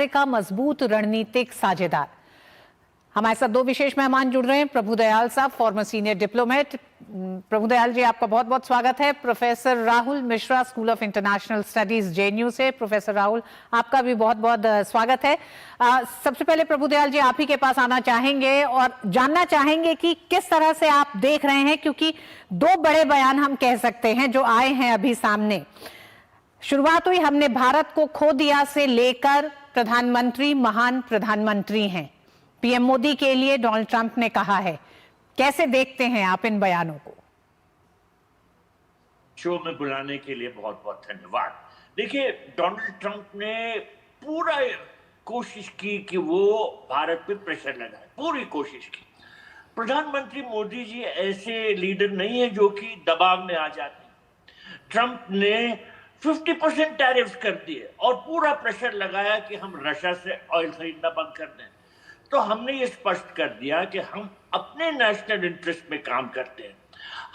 का मजबूत रणनीतिक साझेदार। हमारे साथ दो विशेष मेहमान जुड़ रहे हैं। प्रभुदयाल साहब, फॉर्मर सीनियर डिप्लोमेट। प्रभुदयाल जी, आपका बहुत बहुत स्वागत है। Professor Rahul Mishra, school of international studies, JNU से। प्रोफेसर राहुल, आपका भी बहुत बहुत स्वागत है। सबसे पहले प्रभुदयाल जी, आप ही के पास आना चाहेंगे और जानना चाहेंगे कि किस तरह से आप देख रहे हैं, क्योंकि दो बड़े बयान हम कह सकते हैं जो आए हैं अभी सामने। शुरुआत हुई हमने भारत को खो दिया से लेकर प्रधानमंत्री महान प्रधानमंत्री हैं, पीएम मोदी के लिए डोनाल्ड ट्रंप ने कहा है। कैसे देखते हैं आप इन बयानों को? शो में बुलाने के लिए बहुत बहुत धन्यवाद। देखिए, डोनाल्ड ट्रंप ने पूरा कोशिश की कि वो भारत पे प्रेशर लगाए, पूरी कोशिश की। प्रधानमंत्री मोदी जी ऐसे लीडर नहीं है जो कि दबाव में आ जाते हैं। ट्रंप ने 50% टैरिफ्स कर दिए और पूरा प्रेशर लगाया कि हम रशिया से ऑयल खरीदना बंद कर दें। तो हमने ये स्पष्ट कर दिया कि हम अपने नेशनल इंटरेस्ट में काम करते हैं,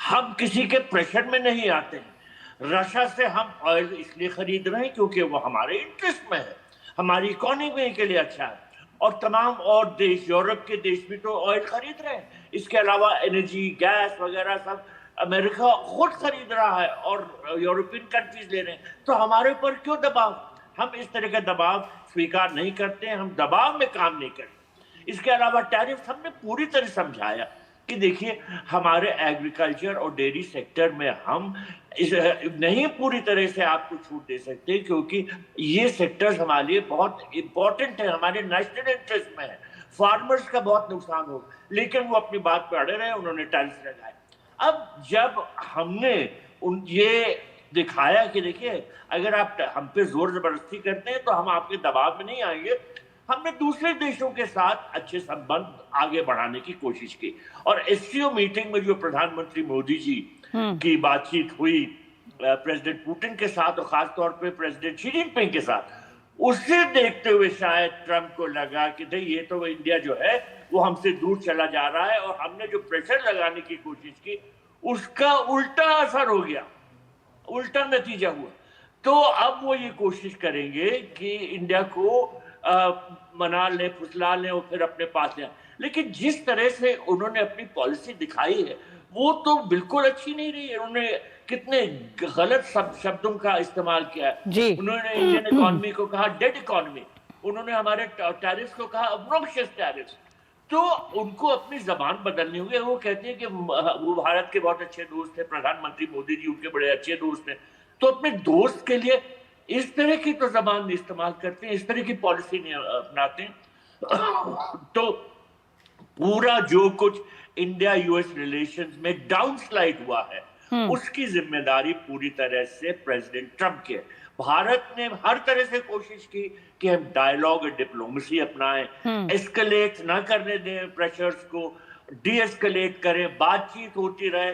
हम किसी के प्रेशर में नहीं आते हैं। रशिया से हम ऑयल इसलिए खरीद रहे हैं क्योंकि वो हमारे इंटरेस्ट में है, हमारी इकोनॉमी के लिए अच्छा है। और तमाम और देश, यूरोप के देश भी तो ऑयल खरीद रहे हैं। इसके अलावा एनर्जी, गैस वगैरह सब अमेरिका खुद खरीद रहा है और यूरोपियन कंट्रीज ले रहे हैं। तो हमारे ऊपर क्यों दबाव? हम इस तरह का दबाव स्वीकार नहीं करते हैं, हम दबाव में काम नहीं करते। इसके अलावा टैरिफ हमने पूरी तरह समझाया कि देखिए, हमारे एग्रीकल्चर और डेयरी सेक्टर में हम नहीं पूरी तरह से आपको छूट दे सकते, क्योंकि ये सेक्टर्स हमारे लिए बहुत इंपॉर्टेंट है, हमारे नेशनल इंटरेस्ट में है। फार्मर्स का बहुत नुकसान हो, लेकिन वो अपनी बात पर अड़े रहे, उन्होंने टैरिफ लगाए। अब जब हमने ये दिखाया कि देखिए, अगर आप हम पे जोर जबरदस्ती करते हैं तो हम आपके दबाव में नहीं आएंगे, हमने दूसरे देशों के साथ अच्छे संबंध आगे बढ़ाने की कोशिश की। और एससीओ मीटिंग में जो प्रधानमंत्री मोदी जी की बातचीत हुई प्रेसिडेंट पुतिन के साथ और खासतौर पे प्रेसिडेंट शी जिनपिंग के साथ, उसे देखते हुए शायद ट्रंप को लगा कि ये तो इंडिया जो है वो हमसे दूर चला जा रहा है, और हमने जो प्रेशर लगाने की कोशिश की उसका उल्टा असर हो गया, उल्टा नतीजा हुआ। तो अब वो ये कोशिश करेंगे कि इंडिया को मना ले, फुसला ले और फिर अपने पास ले। लेकिन जिस तरह से उन्होंने अपनी पॉलिसी दिखाई है वो तो बिल्कुल अच्छी नहीं रही है। उन्होंने कितने गलत शब्दों का इस्तेमाल किया है। उन्होंने इंडियन इकोनॉमी को कहा डेड इकोनॉमी, उन्होंने हमारे टैरिफ्स को कहा ऑब्नॉक्शियस टैरिफ्स। तो उनको अपनी जबान बदलनी होगी। वो कहते हैं कि वो भारत के बहुत अच्छे दोस्त थे, प्रधानमंत्री मोदी जी उनके बड़े अच्छे दोस्त हैं, तो अपने दोस्त के लिए इस तरह की तो जबान इस्तेमाल करते हैं, इस तरह की पॉलिसी नहीं अपनाते हैं। तो पूरा जो कुछ इंडिया यूएस रिलेशंस में डाउनस्लाइड हुआ है उसकी जिम्मेदारी पूरी तरह से प्रेसिडेंट ट्रंप की है। भारत ने हर तरह से कोशिश की कि हम डायलॉग और डिप्लोमेसी अपनाएं, एस्केलेट ना करने दें प्रेशर्स को, डी एस्केलेट करें, बातचीत होती रहे।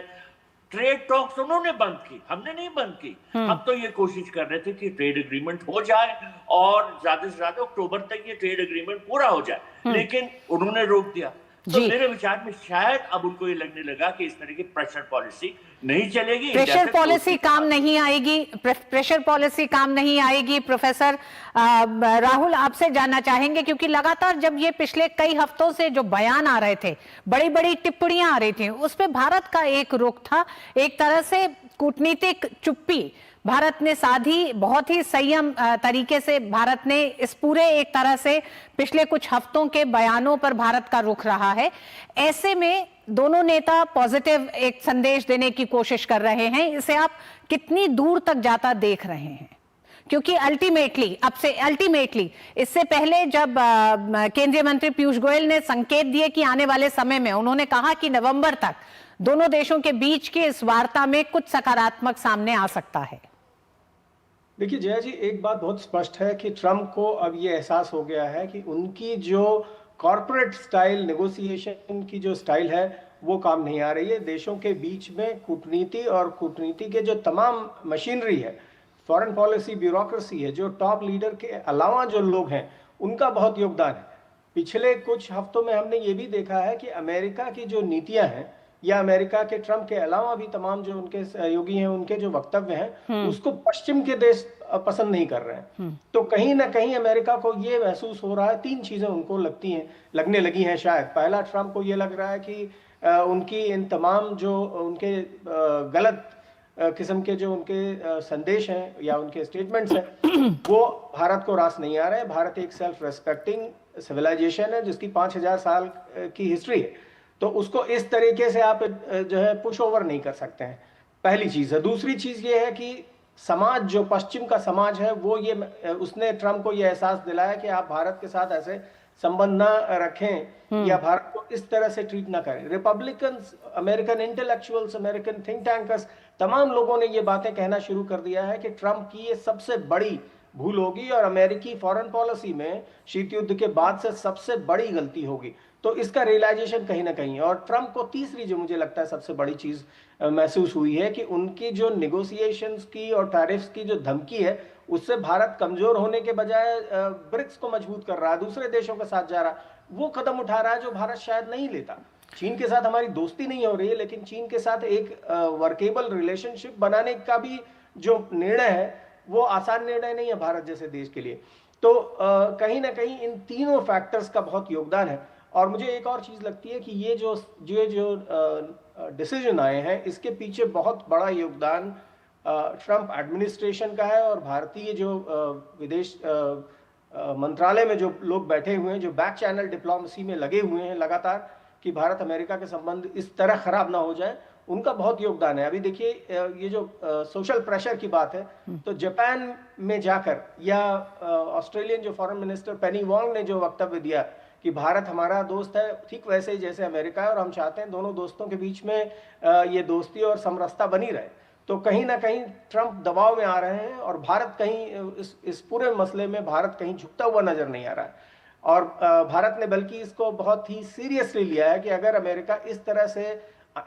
ट्रेड टॉक्स उन्होंने बंद की, हमने नहीं बंद की। हम तो ये कोशिश कर रहे थे कि ट्रेड एग्रीमेंट हो जाए और ज्यादा से ज्यादा अक्टूबर तक ये ट्रेड एग्रीमेंट पूरा हो जाए, लेकिन उन्होंने रोक दिया। तो मेरे विचार में शायद अब उनको ये लगने लगा कि इस तरह की प्रेशर पॉलिसी नहीं चलेगी, प्रेशर पॉलिसी काम नहीं आएगी, प्रेशर पॉलिसी काम नहीं आएगी। प्रोफेसर राहुल, आपसे जानना चाहेंगे, क्योंकि लगातार जब ये पिछले कई हफ्तों से जो बयान आ रहे थे, बड़ी बड़ी टिप्पणियां आ रही थी, उस पे भारत का एक रुख था, एक तरह से कूटनीतिक चुप्पी भारत ने साधी। बहुत ही संयम तरीके से भारत ने इस पूरे एक तरह से पिछले कुछ हफ्तों के बयानों पर भारत का रुख रहा है। ऐसे में दोनों नेता पॉजिटिव एक संदेश देने की कोशिश कर रहे हैं, इसे आप कितनी दूर तक जाता देख रहे हैं? क्योंकि अल्टीमेटली इससे पहले जब केंद्रीय मंत्री पीयूष गोयल ने संकेत दिए कि आने वाले समय में, उन्होंने कहा कि नवंबर तक दोनों देशों के बीच की इस वार्ता में कुछ सकारात्मक सामने आ सकता है। देखिए जया जी, एक बात बहुत स्पष्ट है कि ट्रंप को अब ये एहसास हो गया है कि उनकी जो कॉरपोरेट स्टाइल, नेगोशिएशन की जो स्टाइल है वो काम नहीं आ रही है। देशों के बीच में कूटनीति और कूटनीति के जो तमाम मशीनरी है, फॉरेन पॉलिसी ब्यूरोक्रेसी है, जो टॉप लीडर के अलावा जो लोग हैं उनका बहुत योगदान है। पिछले कुछ हफ्तों में हमने ये भी देखा है कि अमेरिका की जो नीतियां हैं या अमेरिका के ट्रंप के अलावा भी तमाम जो उनके सहयोगी हैं, उनके जो वक्तव्य हैं, उसको पश्चिम के देश पसंद नहीं कर रहे हैं। तो कहीं ना कहीं अमेरिका को ये महसूस हो रहा है, तीन चीजें उनको लगने लगी हैं शायद। पहला, ट्रंप को ये लग रहा है कि उनकी इन तमाम जो उनके गलत किस्म के जो उनके संदेश हैं या उनके स्टेटमेंट्स हैं वो भारत को रास नहीं आ रहे हैं। भारत एक सेल्फ रेस्पेक्टिंग सिविलाइजेशन है जिसकी 5000 साल की हिस्ट्री है, तो उसको इस तरीके से आप जो है पुश ओवर नहीं कर सकते हैं, पहली चीज है। दूसरी चीज ये है कि समाज, जो पश्चिम का समाज है, वो उसने ट्रंप को ये एहसास दिलाया कि आप भारत के साथ ऐसे संबंध ना रखें या भारत को इस तरह से ट्रीट ना करें। Republicans, American intellectuals, American think tankers, तमाम लोगों ने ये बातें कहना शुरू कर दिया है कि ट्रंप की ये सबसे बड़ी भूल होगी और अमेरिकी फॉरेन पॉलिसी में शीत युद्ध के बाद से सबसे बड़ी गलती होगी। तो इसका रियलाइजेशन कहीं ना कहीं है। और ट्रंप को तीसरी जो मुझे लगता है सबसे बड़ी चीज महसूस हुई है कि उनकी जो निगोशिएशंस की और टैरिफ्स की जो धमकी है, उससे भारत कमजोर होने के बजाय ब्रिक्स को मजबूत कर रहा है, दूसरे देशों के साथ जा रहा है, वो कदम उठा रहा है जो भारत शायद नहीं लेता। चीन के साथ हमारी दोस्ती नहीं हो रही है, लेकिन चीन के साथ एक वर्केबल रिलेशनशिप बनाने का भी जो निर्णय है वो आसान निर्णय नहीं है भारत जैसे देश के लिए। तो कहीं ना कहीं इन तीनों फैक्टर्स का बहुत योगदान है। और मुझे एक और चीज लगती है कि ये जो डिसीजन आए हैं, इसके पीछे बहुत बड़ा योगदान ट्रंप एडमिनिस्ट्रेशन का है और भारतीय जो विदेश मंत्रालय में जो लोग बैठे हुए हैं, जो बैक चैनल डिप्लोमेसी में लगे हुए हैं लगातार कि भारत अमेरिका के संबंध इस तरह खराब ना हो जाए, उनका बहुत योगदान है। अभी देखिए ये जो सोशल प्रेशर की बात है, तो जापान में जाकर या ऑस्ट्रेलियन जो फॉरेन मिनिस्टर पेनी वॉन्ग ने जो वक्तव्य दिया कि भारत हमारा दोस्त है, ठीक वैसे ही जैसे अमेरिका है, और हम चाहते हैं दोनों दोस्तों के बीच में ये दोस्ती और समरसता बनी रहे। तो कहीं ना कहीं ट्रंप दबाव में आ रहे हैं और भारत कहीं इस पूरे मसले में भारत कहीं झुकता हुआ नजर नहीं आ रहा है। और भारत ने बल्कि इसको बहुत ही सीरियसली लिया है कि अगर अमेरिका इस तरह से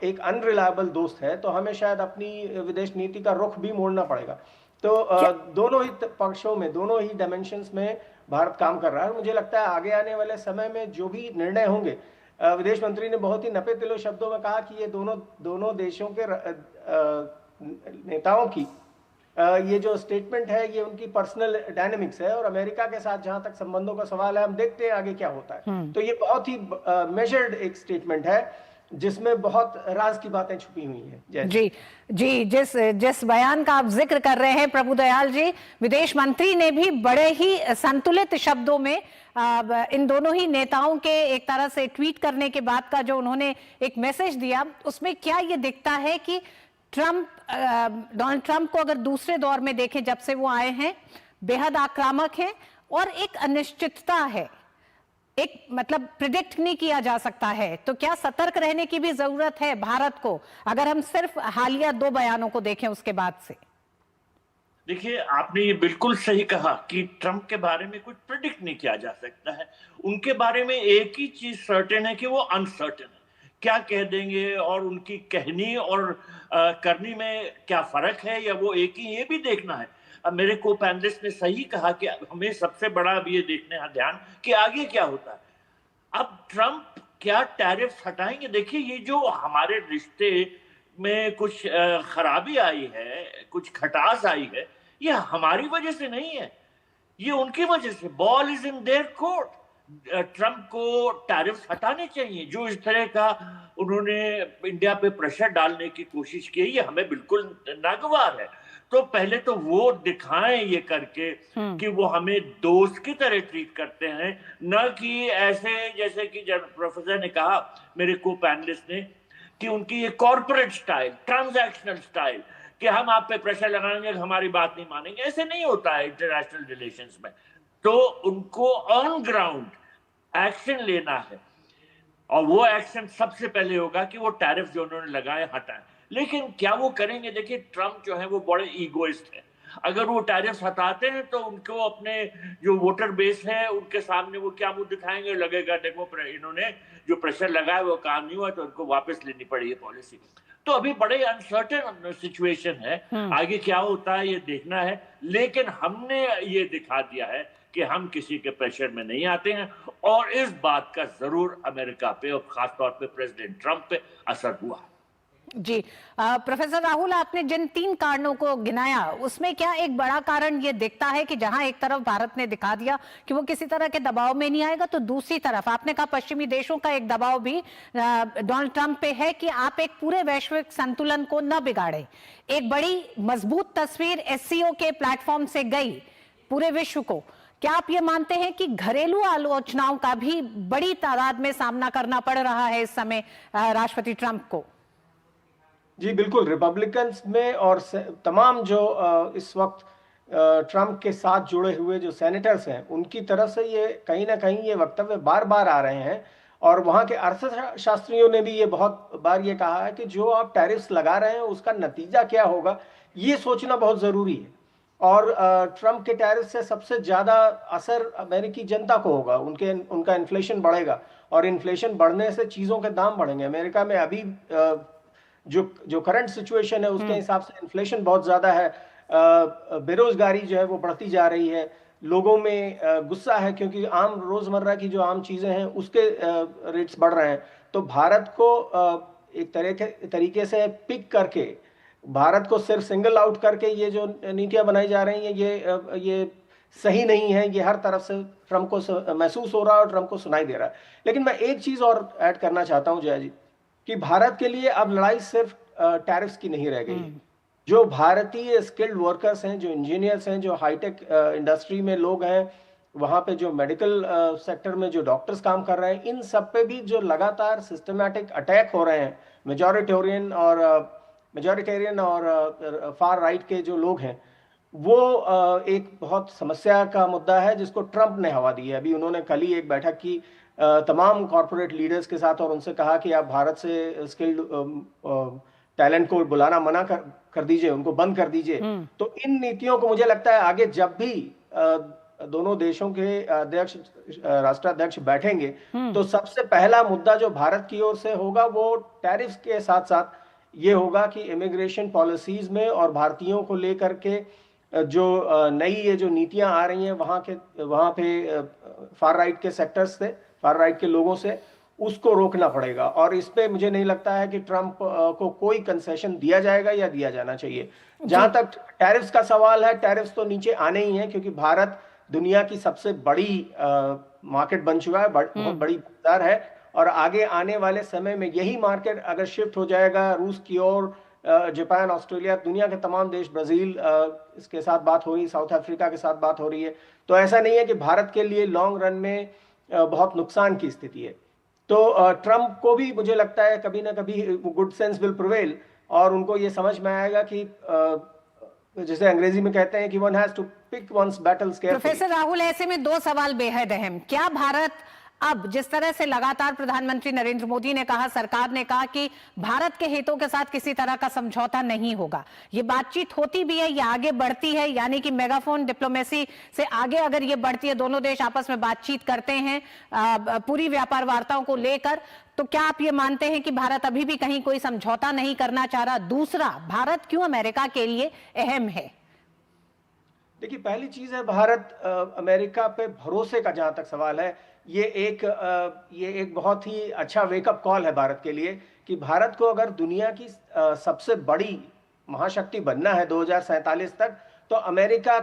एक अनरिलायबल दोस्त है तो हमें शायद अपनी विदेश नीति का रुख भी मोड़ना पड़ेगा। तो दोनों ही पक्षों में, दोनों ही डायमेंशंस में भारत काम कर रहा है। मुझे लगता है आगे आने वाले समय में जो भी निर्णय होंगे, विदेश मंत्री ने बहुत ही नपे तिलो शब्दों में कहा कि ये दोनों देशों के नेताओं की ये जो स्टेटमेंट है ये उनकी पर्सनल डायनेमिक्स है, और अमेरिका के साथ जहां तक संबंधों का सवाल है, हम देखते हैं आगे क्या होता है। तो ये बहुत ही मेजर्ड एक स्टेटमेंट है जिसमें बहुत राज की बातें छुपी हुई हैं। जी जी, जिस बयान का आप जिक्र कर रहे हैं प्रभुदयाल जी, विदेश मंत्री ने भी बड़े ही संतुलित शब्दों में इन दोनों ही नेताओं के एक तरह से ट्वीट करने के बाद का जो उन्होंने एक मैसेज दिया, उसमें क्या ये दिखता है कि डोनाल्ड ट्रंप को अगर दूसरे दौर में देखें, जब से वो आए हैं, बेहद आक्रामक है और एक अनिश्चितता है, एक मतलब प्रिडिक्ट नहीं किया जा सकता है। तो क्या सतर्क रहने की भी जरूरत है भारत को, अगर हम सिर्फ हालिया 2 बयानों को देखें उसके बाद से? देखिए, आपने ये बिल्कुल सही कहा कि ट्रंप के बारे में कुछ प्रिडिक्ट नहीं किया जा सकता है। उनके बारे में एक ही चीज सर्टेन है कि वो अनसर्टेन है, क्या कह देंगे और उनकी कहनी और करनी में क्या फर्क है, या वो एक ही, ये भी देखना है। अब मेरे को पैनलिस्ट ने सही कहा कि हमें सबसे बड़ा अब ये देखने का ध्यान कि आगे क्या होता है। अब ट्रंप क्या टैरिफ हटाएंगे? देखिए, ये जो हमारे रिश्ते में कुछ खराबी आई है, कुछ खटास आई है, ये हमारी वजह से नहीं है, ये उनकी वजह से। Ball is in their court. Trump को टैरिफ हटाने चाहिए। जो इस तरह का उन्होंने इंडिया पे प्रेशर डालने की कोशिश की, ये हमें बिल्कुल नागवार है। तो पहले तो वो दिखाएं ये करके कि वो हमें दोस्त की तरह ट्रीट करते हैं, न कि ऐसे जैसे कि जब प्रोफेसर ने कहा, मेरे को पैनलिस्ट ने, कि उनकी ये कॉर्पोरेट स्टाइल, ट्रांजैक्शनल स्टाइल, कि हम आप पे प्रेशर लगाएंगे, हमारी बात नहीं मानेंगे। ऐसे नहीं होता है इंटरनेशनल रिलेशंस में। तो उनको ऑन ग्राउंड एक्शन लेना है, और वो एक्शन सबसे पहले होगा कि वो टैरिफ जो उन्होंने लगाए हटाएं। लेकिन क्या वो करेंगे? देखिए, ट्रंप जो है वो बड़े ईगोइस्ट है। अगर वो टैरिफ हटाते हैं तो उनको अपने जो वोटर बेस है उनके सामने वो क्या मुंह दिखाएंगे? लगेगा देखो इन्होंने जो प्रेशर लगाया वो काम नहीं हुआ, तो उनको वापस लेनी पड़ी है पॉलिसी। तो अभी बड़े अनसर्टेन सिचुएशन है, आगे क्या होता है ये देखना है। लेकिन हमने ये दिखा दिया है कि हम किसी के प्रेशर में नहीं आते हैं, और इस बात का जरूर अमेरिका पे और खासतौर पे प्रेसिडेंट ट्रंप पे असर हुआ। जी। प्रोफेसर राहुल, आपने जिन 3 कारणों को गिनाया उसमें क्या एक बड़ा कारण ये दिखता है कि जहां एक तरफ भारत ने दिखा दिया कि वो किसी तरह के दबाव में नहीं आएगा, तो दूसरी तरफ आपने कहा पश्चिमी देशों का एक दबाव भी डोनाल्ड ट्रंप पे है कि आप एक पूरे वैश्विक संतुलन को न बिगाड़े। एक बड़ी मजबूत तस्वीर एससीओ के प्लेटफॉर्म से गई पूरे विश्व को। क्या आप ये मानते हैं कि घरेलू आलोचनाओं का भी बड़ी तादाद में सामना करना पड़ रहा है इस समय राष्ट्रपति ट्रंप को? जी बिल्कुल, रिपब्लिकन्स में और तमाम जो इस वक्त ट्रंप के साथ जुड़े हुए जो सेनेटर्स हैं, उनकी तरफ से ये कहीं ना कहीं ये वक्तव्य बार बार आ रहे हैं। और वहाँ के अर्थशास्त्रियों ने भी ये बहुत बार ये कहा है कि जो आप टैरिफ्स लगा रहे हैं उसका नतीजा क्या होगा, ये सोचना बहुत ज़रूरी है। और ट्रंप के टैरिफ से सबसे ज़्यादा असर अमेरिकी जनता को होगा, उनका इन्फ्लेशन बढ़ेगा, और इन्फ्लेशन बढ़ने से चीज़ों के दाम बढ़ेंगे। अमेरिका में अभी जो करंट सिचुएशन है उसके हिसाब से इन्फ्लेशन बहुत ज़्यादा है, बेरोजगारी जो है वो बढ़ती जा रही है, लोगों में गुस्सा है क्योंकि आम रोज़मर्रा की जो आम चीज़ें हैं उसके रेट्स बढ़ रहे हैं। तो भारत को एक तरीके से पिक करके, भारत को सिर्फ सिंगल आउट करके ये जो नीतियां बनाई जा रही हैं ये सही नहीं है। ये हर तरफ से ट्रंप को महसूस हो रहा है और ट्रंप को सुनाई दे रहा है। लेकिन मैं एक चीज़ और ऐड करना चाहता हूं जया जी, कि भारत के लिए अब लड़ाई सिर्फ टैरिफ्स की नहीं रह गई। जो भारतीय स्किल्ड वर्कर्स हैं, जो इंजीनियर्स हैं, जो हाईटेक इंडस्ट्री में लोग हैं, वहाँ पे जो मेडिकल सेक्टर में जो डॉक्टर्स काम कर रहे हैं, इन सब पे भी जो लगातार सिस्टमैटिक अटैक हो रहे हैं, मेजॉरिटेरियन और फार राइट के जो लोग हैं, वो एक बहुत समस्या का मुद्दा है जिसको ट्रंप ने हवा दी है। अभी उन्होंने कल ही एक बैठक की तमाम कॉरपोरेट लीडर्स के साथ, और उनसे कहा कि आप भारत से स्किल्ड टैलेंट को बुलाना मना कर दीजिए, उनको बंद कर दीजिए। तो इन नीतियों को मुझे लगता है आगे जब भी दोनों देशों के राष्ट्राध्यक्ष बैठेंगे, तो सबसे पहला मुद्दा जो भारत की ओर से होगा वो टैरिफ्स के साथ साथ ये होगा कि इमिग्रेशन पॉलिसीज में और भारतीयों को लेकर के जो नई ये जो नीतियां आ रही हैं वहाँ पे फार राइट के सेक्टर्स से, फार राइट के लोगों से, उसको रोकना पड़ेगा। और इस पे मुझे नहीं लगता है कि ट्रंप को कोई कंसेशन दिया जाएगा या दिया जाना चाहिए। जहां तक टैरिफ्स का सवाल है, टैरिफ्स तो नीचे आने ही है, क्योंकि भारत दुनिया की सबसे बड़ी मार्केट बन चुका है, बहुत बड़ी बाजार है, और आगे आने वाले समय में यही मार्केट अगर शिफ्ट हो जाएगा रूस की ओर, जापान, ऑस्ट्रेलिया, दुनिया के तमाम देश, ब्राजील, इसके साथ बात हो रही है, साउथ अफ्रीका के साथ बात हो रही है, तो ऐसा नहीं है कि भारत के लिए लॉन्ग रन में बहुत नुकसान की स्थिति है। तो ट्रंप को भी मुझे लगता है कभी ना कभी गुड सेंस विल प्रिवेल, और उनको ये समझ में आएगा कि जैसे अंग्रेजी में कहते हैं कि one has to pick one's battles carefully. Professor Rahul, ऐसे में 2 सवाल बेहद अहम। क्या भारत अब जिस तरह से लगातार प्रधानमंत्री नरेंद्र मोदी ने कहा, सरकार ने कहा कि भारत के हितों के साथ किसी तरह का समझौता नहीं होगा, ये बातचीत होती भी है, ये आगे बढ़ती है, यानी कि मेगाफोन डिप्लोमेसी से आगे अगर ये बढ़ती है, दोनों देश आपस में बातचीत करते हैं पूरी व्यापार वार्ताओं को लेकर, तो क्या आप ये मानते हैं कि भारत अभी भी कहीं कोई समझौता नहीं करना चाह रहा? दूसरा, भारत क्यों अमेरिका के लिए अहम है? देखिए, पहली चीज है भारत अमेरिका पे भरोसे का जहां तक सवाल है, ये एक बहुत ही अच्छा वेकअप कॉल है भारत के लिए, कि भारत को अगर दुनिया की सबसे बड़ी महाशक्ति बनना है 2047 तक, तो अमेरिका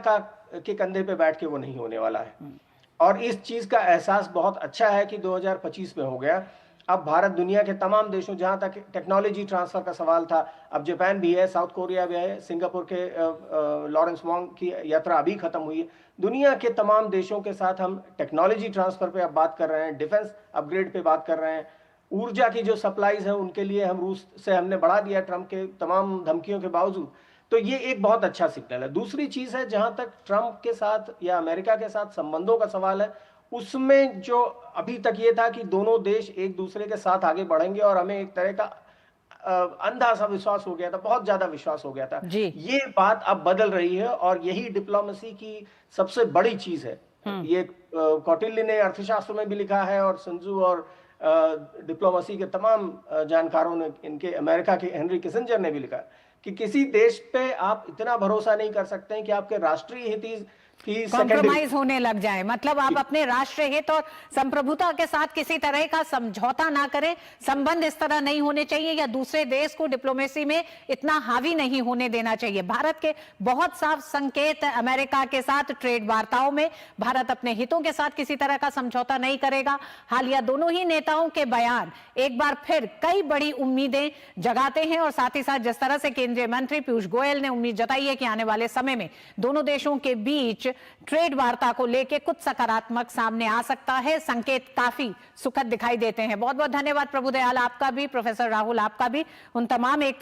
के कंधे पे बैठ के वो नहीं होने वाला है। और इस चीज का एहसास बहुत अच्छा है कि 2025 में हो गया। अब भारत दुनिया के तमाम देशों, जहां तक टेक्नोलॉजी ट्रांसफर का सवाल था, अब जापान भी है, साउथ कोरिया भी है, सिंगापुर के लॉरेंस वोंग की यात्रा अभी खत्म हुई है। दुनिया के तमाम देशों के साथ हम टेक्नोलॉजी ट्रांसफर पे अब बात कर रहे हैं, डिफेंस अपग्रेड पे बात कर रहे हैं, ऊर्जा की जो सप्लाईज है उनके लिए हम रूस से हमने बढ़ा दिया ट्रंप के तमाम धमकियों के बावजूद। तो ये एक बहुत अच्छा सिग्नल है। दूसरी चीज है, जहां तक ट्रंप के साथ या अमेरिका के साथ संबंधों का सवाल है, उसमें जो अभी तक ये था कि दोनों देश एक दूसरे के साथ आगे बढ़ेंगे, और हमें एक तरह का अंधा सा विश्वास हो गया था, बहुत ज्यादा विश्वास हो गया था। ये बात अब बदल रही है, और यही डिप्लोमेसी की सबसे बड़ी चीज है। ये कौटिल्य ने अर्थशास्त्र में भी लिखा है, और संजू और डिप्लोमेसी के तमाम जानकारों ने, इनके अमेरिका के हेनरी किसिंजर ने भी लिखा कि किसी देश पे आप इतना भरोसा नहीं कर सकते हैं कि आपके राष्ट्रीय हित कि कॉम्प्रोमाइज होने लग जाए, मतलब आप अपने राष्ट्र हित और संप्रभुता के साथ किसी तरह का समझौता ना करें, संबंध इस तरह नहीं होने चाहिए या दूसरे देश को डिप्लोमेसी में इतना हावी नहीं होने देना चाहिए। भारत के बहुत साफ संकेत है अमेरिका के साथ ट्रेड वार्ताओं में, भारत अपने हितों के साथ किसी तरह का समझौता नहीं करेगा। हालिया दोनों ही नेताओं के बयान एक बार फिर कई बड़ी उम्मीदें जगाते हैं और साथ ही साथ जिस तरह से केंद्रीय मंत्री पीयूष गोयल ने उम्मीद जताई है कि आने वाले समय में दोनों देशों के बीच ट्रेड वार्ता को लेकर कुछ सकारात्मक सामने आ सकता है, संकेत काफी सुखद दिखाई देते हैं। बहुत बहुत धन्यवाद प्रभुदयाल आपका भी, प्रोफेसर राहुल आपका भी, उन तमाम एक